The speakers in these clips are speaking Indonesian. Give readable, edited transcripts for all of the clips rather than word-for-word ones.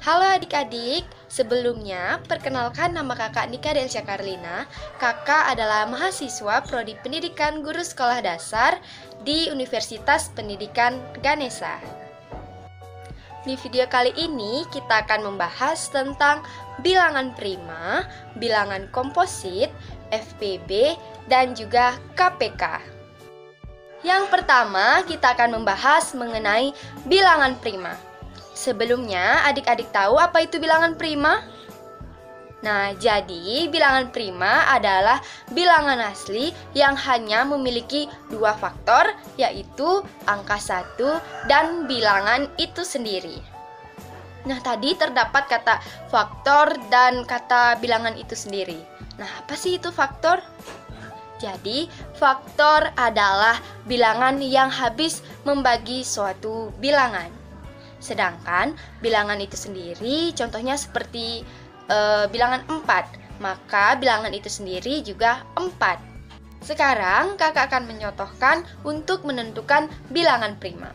Halo adik-adik, sebelumnya perkenalkan nama kakak Nika Delsya Karlina. Kakak adalah mahasiswa Prodi Pendidikan Guru Sekolah Dasar di Universitas Pendidikan Ganesha. Di video kali ini kita akan membahas tentang bilangan prima, bilangan komposit, FPB, dan juga KPK. Yang pertama, kita akan membahas mengenai bilangan prima. Sebelumnya, adik-adik tahu apa itu bilangan prima? Nah, jadi bilangan prima adalah bilangan asli yang hanya memiliki dua faktor, yaitu angka 1 dan bilangan itu sendiri. Nah, tadi terdapat kata faktor dan kata bilangan itu sendiri. Nah, apa sih itu faktor? Jadi, faktor adalah bilangan yang habis membagi suatu bilangan. Sedangkan bilangan itu sendiri contohnya seperti bilangan 4, maka bilangan itu sendiri juga 4. Sekarang kakak akan menyontohkan untuk menentukan bilangan prima.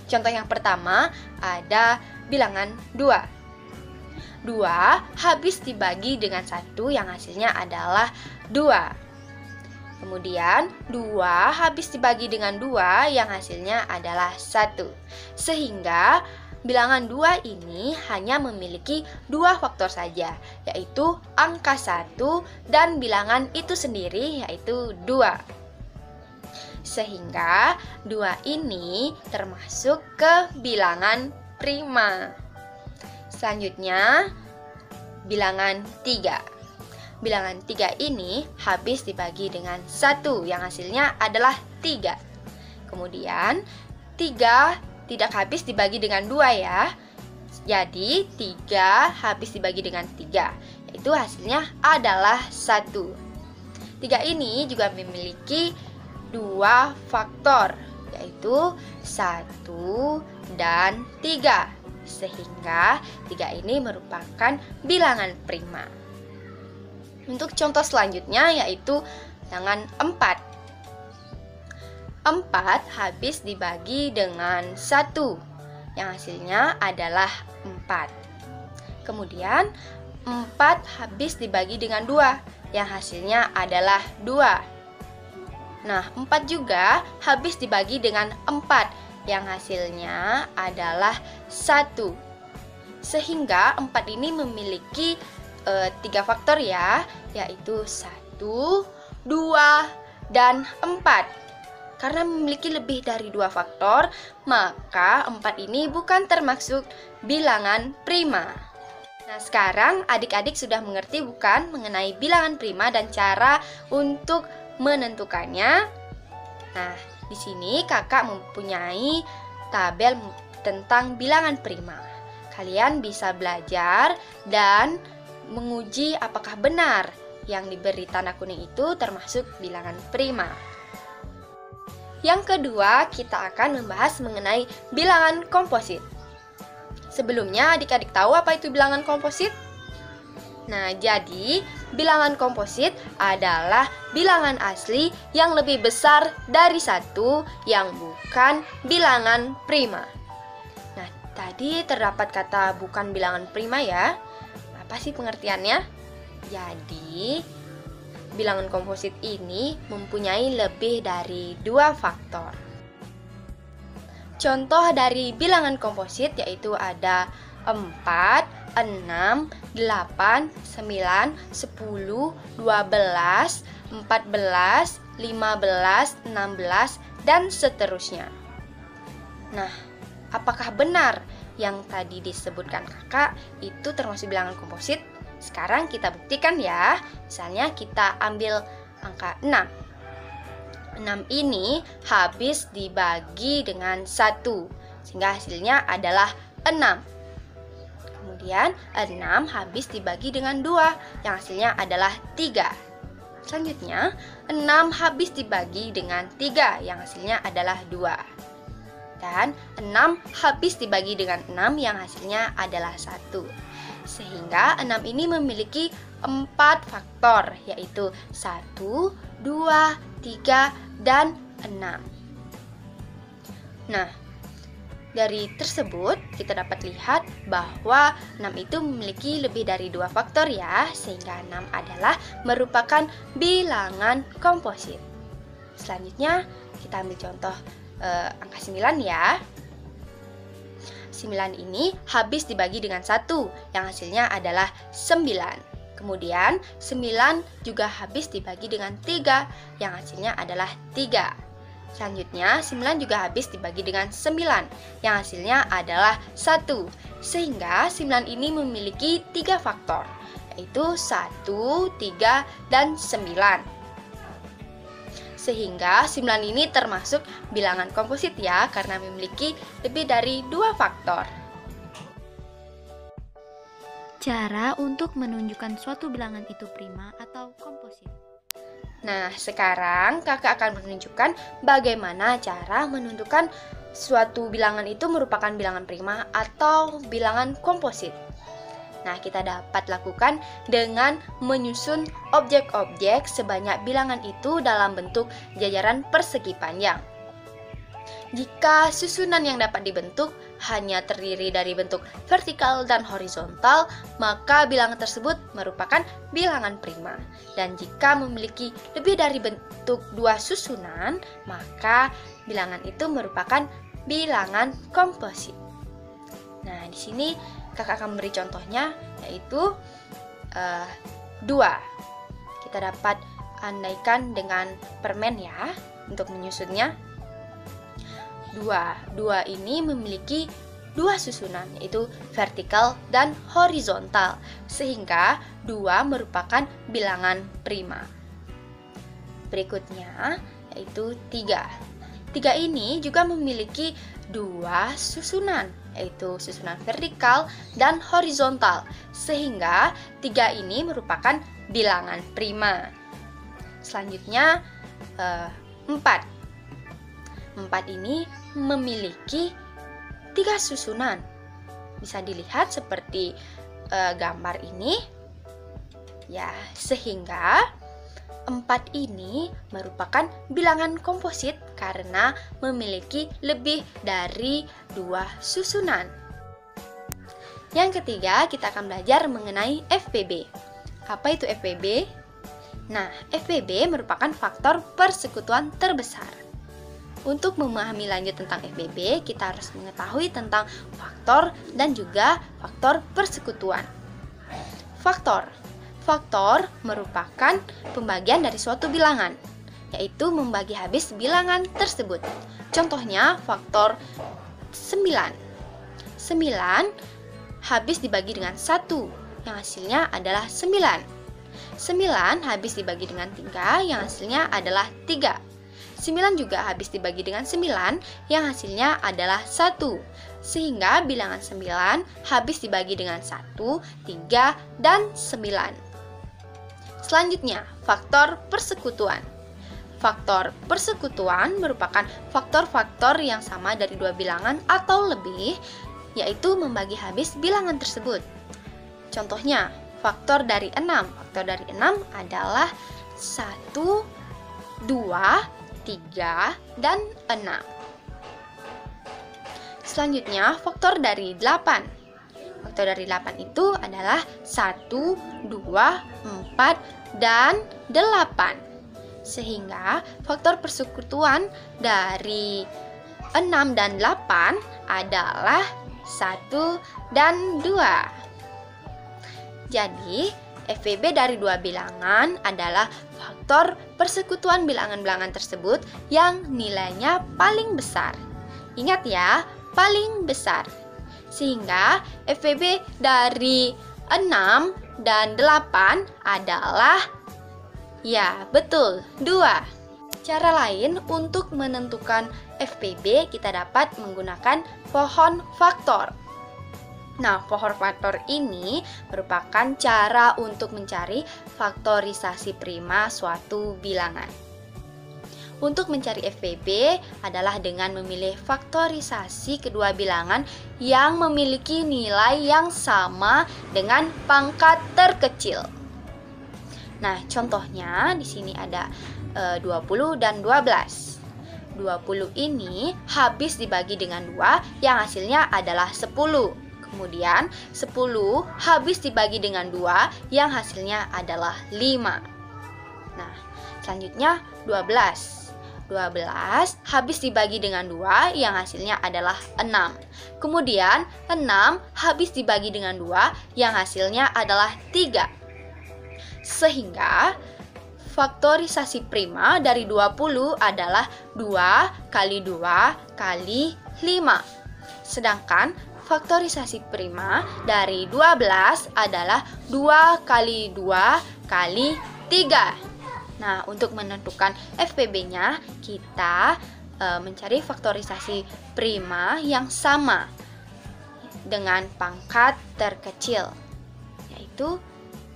Contoh yang pertama ada bilangan 2. 2 habis dibagi dengan 1 yang hasilnya adalah 2. Kemudian 2 habis dibagi dengan 2 yang hasilnya adalah 1. Sehingga bilangan 2 ini hanya memiliki dua faktor saja, yaitu angka 1 dan bilangan itu sendiri, yaitu 2. Sehingga 2 ini termasuk ke bilangan prima. Selanjutnya, bilangan 3. Bilangan 3 ini habis dibagi dengan 1, yang hasilnya adalah 3. Kemudian, 3 tidak habis dibagi dengan 2 ya. Jadi 3 habis dibagi dengan 3, yaitu hasilnya adalah 1. 3 ini juga memiliki dua faktor, yaitu 1 dan 3. Sehingga 3 ini merupakan bilangan prima. Untuk contoh selanjutnya yaitu bilangan 4. 4 habis dibagi dengan 1, yang hasilnya adalah 4. Kemudian 4 habis dibagi dengan 2, yang hasilnya adalah 2. Nah, 4 juga habis dibagi dengan 4, yang hasilnya adalah 1. Sehingga 4 ini memiliki 3 faktor ya, yaitu 1, 2, dan 4. Karena memiliki lebih dari 2 faktor, maka 4 ini bukan termasuk bilangan prima. Nah, sekarang adik-adik sudah mengerti bukan mengenai bilangan prima dan cara untuk menentukannya? Nah, di sini kakak mempunyai tabel tentang bilangan prima. Kalian bisa belajar dan menguji apakah benar yang diberi tanda kuning itu termasuk bilangan prima. Yang kedua, kita akan membahas mengenai bilangan komposit. Sebelumnya, adik-adik tahu apa itu bilangan komposit? Nah, jadi bilangan komposit adalah bilangan asli yang lebih besar dari 1 yang bukan bilangan prima. Nah, tadi terdapat kata bukan bilangan prima ya. Apa sih pengertiannya? Jadi, bilangan komposit ini mempunyai lebih dari 2 faktor. Contoh dari bilangan komposit yaitu ada 4, 6, 8, 9, 10, 12, 14, 15, 16, dan seterusnya. Nah, apakah benar yang tadi disebutkan kakak itu termasuk bilangan komposit? Sekarang kita buktikan ya. Misalnya kita ambil angka 6. 6 ini habis dibagi dengan 1, sehingga hasilnya adalah 6. Kemudian 6 habis dibagi dengan 2, yang hasilnya adalah 3. Selanjutnya 6 habis dibagi dengan 3, yang hasilnya adalah 2. Dan 6 habis dibagi dengan 6, yang hasilnya adalah 1. Sehingga 6 ini memiliki 4 faktor, yaitu 1, 2, 3, dan 6. Nah, Dari tersebut, kita dapat lihat bahwa 6 itu memiliki lebih dari 2 faktor ya, sehingga 6 adalah merupakan bilangan komposit. Selanjutnya, kita ambil contoh angka 9 ya. 9 ini habis dibagi dengan 1, yang hasilnya adalah 9. Kemudian 9 juga habis dibagi dengan 3, yang hasilnya adalah 3. Selanjutnya 9 juga habis dibagi dengan 9, yang hasilnya adalah 1. Sehingga 9 ini memiliki 3 faktor, yaitu 1, 3, dan 9. Sehingga 9 ini termasuk bilangan komposit ya, karena memiliki lebih dari 2 faktor. Cara untuk menunjukkan suatu bilangan itu prima atau komposit. Nah, sekarang kakak akan menunjukkan bagaimana cara menentukan suatu bilangan itu merupakan bilangan prima atau bilangan komposit. Nah, kita dapat lakukan dengan menyusun objek-objek sebanyak bilangan itu dalam bentuk jajaran persegi panjang. Jika susunan yang dapat dibentuk hanya terdiri dari bentuk vertikal dan horizontal, maka bilangan tersebut merupakan bilangan prima. Dan jika memiliki lebih dari bentuk 2 susunan, maka bilangan itu merupakan bilangan komposit. Nah, di sini kakak akan beri contohnya, yaitu 2. Kita dapat andaikan dengan permen ya, untuk menyusunnya. 2 ini memiliki 2 susunan, yaitu vertikal dan horizontal, sehingga 2 merupakan bilangan prima. Berikutnya yaitu 3. 3 ini juga memiliki 2 susunan, yaitu susunan vertikal dan horizontal, sehingga 3 ini merupakan bilangan prima. Selanjutnya 4. 4 ini memiliki 3 susunan. Bisa dilihat seperti gambar ini. Ya, sehingga 4 ini merupakan bilangan komposit karena memiliki lebih dari 2 susunan. Yang ketiga, kita akan belajar mengenai FPB. Apa itu FPB? Nah, FPB merupakan faktor persekutuan terbesar. Untuk memahami lanjut tentang FPB, kita harus mengetahui tentang faktor dan juga faktor persekutuan. Faktor merupakan pembagian dari suatu bilangan, yaitu membagi habis bilangan tersebut. Contohnya faktor 9. 9 habis dibagi dengan 1, yang hasilnya adalah 9. 9 habis dibagi dengan 3, yang hasilnya adalah 3. 9 juga habis dibagi dengan 9, yang hasilnya adalah 1. Sehingga bilangan 9 habis dibagi dengan 1, 3, dan 9. Selanjutnya, faktor persekutuan. Faktor persekutuan merupakan faktor-faktor yang sama dari 2 bilangan atau lebih, yaitu membagi habis bilangan tersebut. Contohnya, faktor dari 6. Faktor dari 6 adalah 1, 2, 3, dan 6. Selanjutnya, faktor dari 8. Faktor dari 8 itu adalah 1, 2, 4, dan 8. Sehingga faktor persekutuan dari 6 dan 8 adalah 1 dan 2. Jadi, FPB dari 2 bilangan adalah faktor persekutuan bilangan-bilangan tersebut yang nilainya paling besar. Ingat ya, paling besar. Sehingga FPB dari 6 dan 8 adalah, ya betul, 2. Cara lain untuk menentukan FPB kita dapat menggunakan pohon faktor. Nah, pohon faktor ini merupakan cara untuk mencari faktorisasi prima suatu bilangan. Untuk mencari FPB adalah dengan memilih faktorisasi kedua bilangan yang memiliki nilai yang sama dengan pangkat terkecil. Nah, contohnya di sini ada 20 dan 12. 20 ini habis dibagi dengan 2 yang hasilnya adalah 10. Kemudian 10 habis dibagi dengan 2 yang hasilnya adalah 5. Nah, selanjutnya 12. 12 habis dibagi dengan 2 yang hasilnya adalah 6. Kemudian 6 habis dibagi dengan 2 yang hasilnya adalah 3. Sehingga faktorisasi prima dari 20 adalah 2 kali 2 kali 5. Sedangkan faktorisasi prima dari 12 adalah 2 kali 2 kali 3. Nah, untuk menentukan FPB-nya, kita mencari faktorisasi prima yang sama dengan pangkat terkecil, yaitu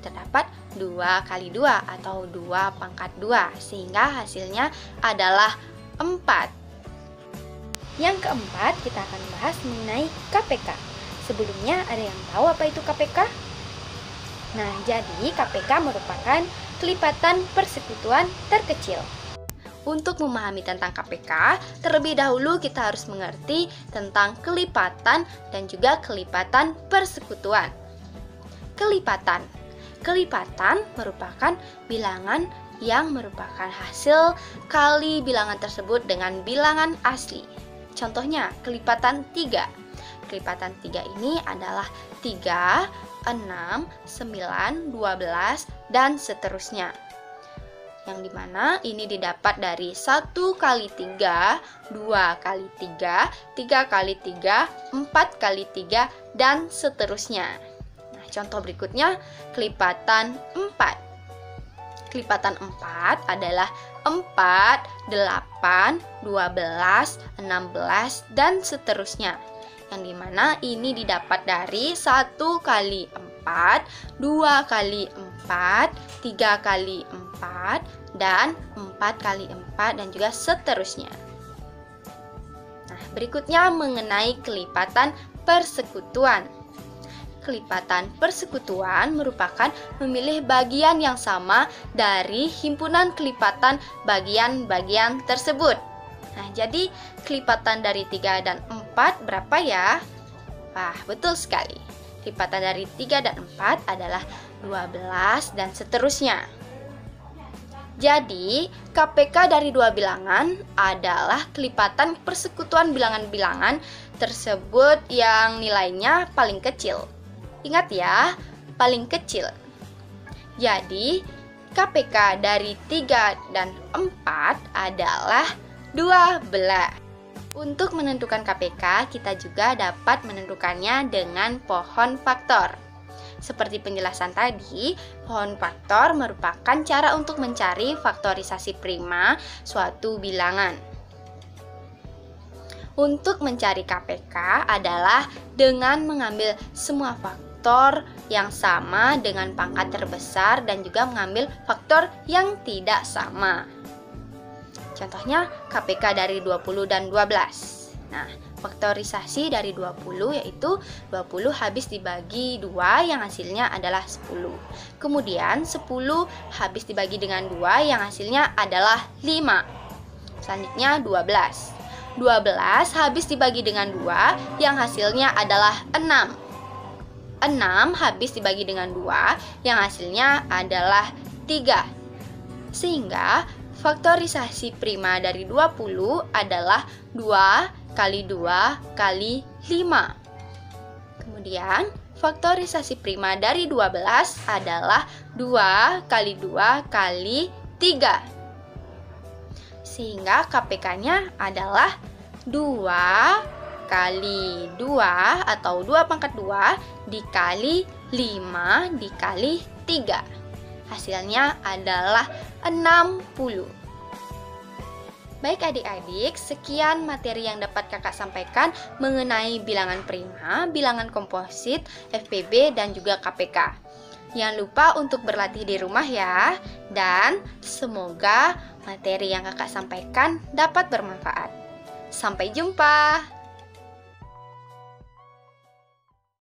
terdapat 2 kali 2 atau 2 pangkat 2, sehingga hasilnya adalah 4. Yang keempat, kita akan bahas mengenai KPK. Sebelumnya, ada yang tahu apa itu KPK? Nah, jadi KPK merupakan kelipatan persekutuan terkecil. Untuk memahami tentang KPK, terlebih dahulu kita harus mengerti tentang kelipatan dan juga kelipatan persekutuan. Kelipatan. Kelipatan merupakan bilangan yang merupakan hasil kali bilangan tersebut dengan bilangan asli. Contohnya, kelipatan 3. Kelipatan 3 ini adalah 3, 6, 9, 12, dan seterusnya. Yang dimana ini didapat dari 1 kali 3, 2 kali 3, 3 kali 3, 4 kali 3, dan seterusnya. Nah, contoh berikutnya, kelipatan 4. Kelipatan 4 adalah 4, 8, 12, 16, dan seterusnya. Yang dimana ini didapat dari 1 kali 4, 2 kali 4, 3 kali 4, dan 4 kali 4, dan juga seterusnya. Nah, berikutnya mengenai kelipatan persekutuan. Kelipatan persekutuan merupakan memilih bagian yang sama dari himpunan kelipatan bagian-bagian tersebut. Nah, jadi kelipatan dari 3 dan 4 berapa ya? Wah, betul sekali. Kelipatan dari 3 dan 4 adalah 12 dan seterusnya. Jadi, KPK dari dua bilangan adalah kelipatan persekutuan bilangan-bilangan tersebut yang nilainya paling kecil. Ingat ya, paling kecil. Jadi, KPK dari 3 dan 4 adalah 12. Untuk menentukan KPK, kita juga dapat menentukannya dengan pohon faktor. Seperti penjelasan tadi, pohon faktor merupakan cara untuk mencari faktorisasi prima suatu bilangan. Untuk mencari KPK adalah dengan mengambil semua faktor yang sama dengan pangkat terbesar dan juga mengambil faktor yang tidak sama. Contohnya KPK dari 20 dan 12. Nah, faktorisasi dari 20 yaitu 20 habis dibagi 2 yang hasilnya adalah 10. Kemudian 10 habis dibagi dengan 2 yang hasilnya adalah 5. Selanjutnya 12. 12 habis dibagi dengan 2 yang hasilnya adalah 6. 6 habis dibagi dengan 2 yang hasilnya adalah 3. Sehingga faktorisasi prima dari 20 adalah 2 kali 2 kali 5. Kemudian faktorisasi prima dari 12 adalah 2 kali 2 kali 3. Sehingga KPK-nya adalah 2 kali 2 atau 2 pangkat 2 dikali 5 dikali 3. Hasilnya adalah 60. Baik adik-adik, sekian materi yang dapat kakak sampaikan mengenai bilangan prima, bilangan komposit, FPB, dan juga KPK. Jangan lupa untuk berlatih di rumah ya, dan semoga materi yang kakak sampaikan dapat bermanfaat. Sampai jumpa!